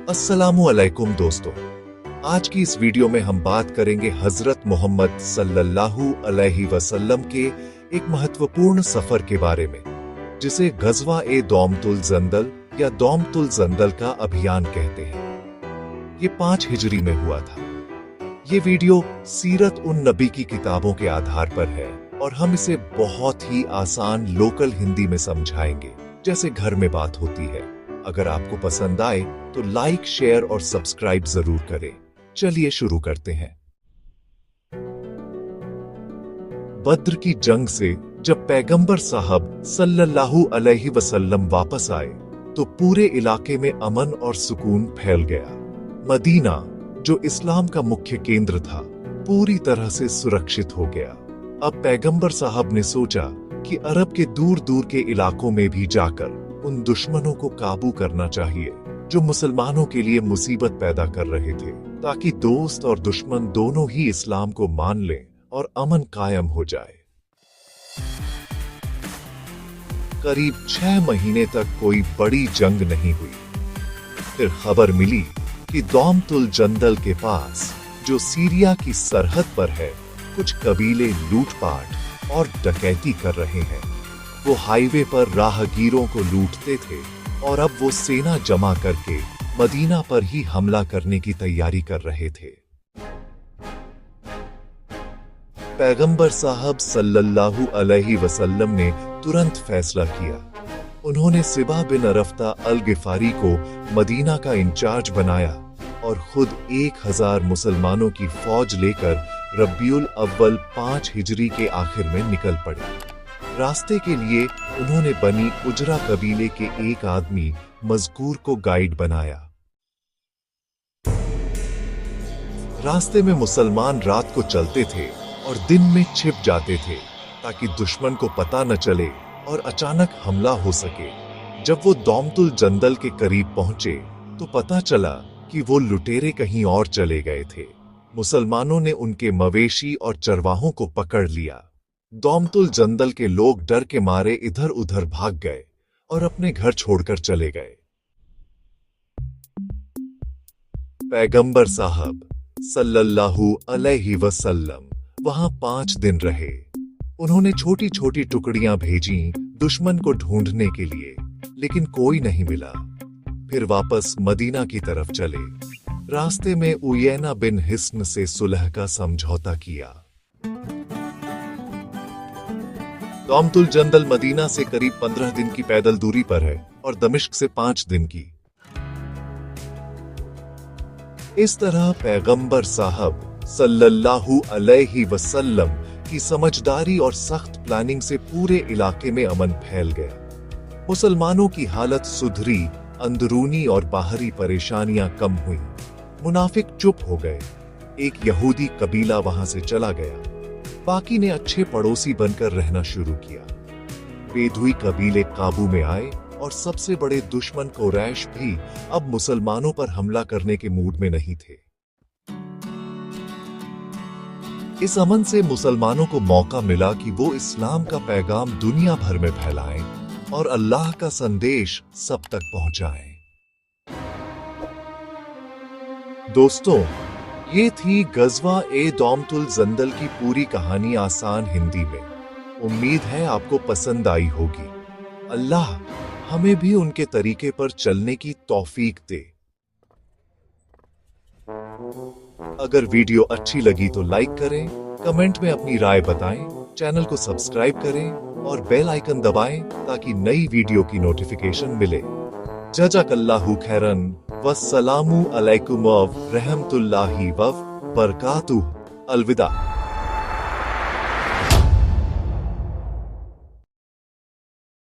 अस्सलामु अलैकुम दोस्तों, आज की इस वीडियो में हम बात करेंगे हजरत मोहम्मद सल्लल्लाहु अलैहि वसल्लम के एक महत्वपूर्ण सफर के बारे में, जिसे गज़वा ए दौमतुल जंदल या दौमतुल जंदल का अभियान कहते हैं। ये 5 हिजरी में हुआ था। ये वीडियो सीरत उन नबी की किताबों के आधार पर है और हम इसे बहुत ही आसान लोकल हिंदी में समझाएंगे, जैसे घर में बात होती है। अगर आपको पसंद आए तो लाइक, शेयर और सब्सक्राइब जरूर करें। चलिए शुरू करते हैं। बद्र की जंग से जब पैगंबर साहब सल्लल्लाहु अलैहि वसल्लम वापस आए तो पूरे इलाके में अमन और सुकून फैल गया। मदीना, जो इस्लाम का मुख्य केंद्र था, पूरी तरह से सुरक्षित हो गया। अब पैगंबर साहब ने सोचा कि अरब के दूर दूर के इलाकों में भी जाकर उन दुश्मनों को काबू करना चाहिए जो मुसलमानों के लिए मुसीबत पैदा कर रहे थे, ताकि दोस्त और दुश्मन दोनों ही इस्लाम को मान लें और अमन कायम हो जाए। करीब 6 महीने तक कोई बड़ी जंग नहीं हुई। फिर खबर मिली कि दौमतुल जंदल के पास, जो सीरिया की सरहद पर है, कुछ कबीले लूटपाट और डकैती कर रहे हैं। वो हाईवे पर राहगीरों को लूटते थे और अब वो सेना जमा करके मदीना पर ही हमला करने की तैयारी कर रहे थे। पैगंबर साहब सल्लल्लाहु अलैहि वसल्लम ने तुरंत फैसला किया। उन्होंने सिबा बिन अरफ्ता अल गिफारी को मदीना का इंचार्ज बनाया और खुद 1000 मुसलमानों की फौज लेकर रब्बियुल अव्वल 5 हिजरी के आखिर में निकल पड़े। रास्ते के लिए उन्होंने बनी उजरा कबीले के एक आदमी मजकूर को गाइड बनाया। रास्ते में मुसलमान रात को चलते थे और दिन में छिप जाते थे, ताकि दुश्मन को पता न चले और अचानक हमला हो सके। जब वो दौमतुल जंदल के करीब पहुंचे तो पता चला कि वो लुटेरे कहीं और चले गए थे। मुसलमानों ने उनके मवेशी और चरवाहों को पकड़ लिया। दौमतुल जंदल के लोग डर के मारे इधर उधर भाग गए और अपने घर छोड़कर चले गए। पैगंबर साहब सल्लल्लाहु अलैहि वसल्लम वहां 5 दिन रहे। उन्होंने छोटी छोटी टुकड़ियां भेजी दुश्मन को ढूंढने के लिए, लेकिन कोई नहीं मिला। फिर वापस मदीना की तरफ चले। रास्ते में उयैना बिन हिस्न से सुलह का समझौता किया। दौमतुल जंदल मदीना से करीब 15 दिन की पैदल दूरी पर है और दमिश्क से 5 दिन की। इस तरह पैगंबर साहब सल्लल्लाहु अलैहि वसल्लम की समझदारी और सख्त प्लानिंग से पूरे इलाके में अमन फैल गया। मुसलमानों की हालत सुधरी, अंदरूनी और बाहरी परेशानियां कम हुई। मुनाफिक चुप हो गए। एक यहूदी कबीला वहां से चला गया। बाकी ने अच्छे पड़ोसी बनकर रहना शुरू किया। बेदुई कबीले काबू में आए और सबसे बड़े दुश्मन कुरैश भी अब मुसलमानों पर हमला करने के मूड में नहीं थे। इस अमन से मुसलमानों को मौका मिला कि वो इस्लाम का पैगाम दुनिया भर में फैलाएं और अल्लाह का संदेश सब तक पहुंचाएं। दोस्तों, ये थी गज़वा ए दौमतुल जंदल की पूरी कहानी आसान हिंदी में। उम्मीद है आपको पसंद आई होगी। अल्लाह हमें भी उनके तरीके पर चलने की तौफीक दे। अगर वीडियो अच्छी लगी तो लाइक करें, कमेंट में अपनी राय बताएं, चैनल को सब्सक्राइब करें और बेल आइकन दबाएं ताकि नई वीडियो की नोटिफिकेशन मिले। जज़ाकल्लाहु खैरन, वस्सलामु अलैकुम व रहमतुल्लाहि व बरकातुहू। अलविदा।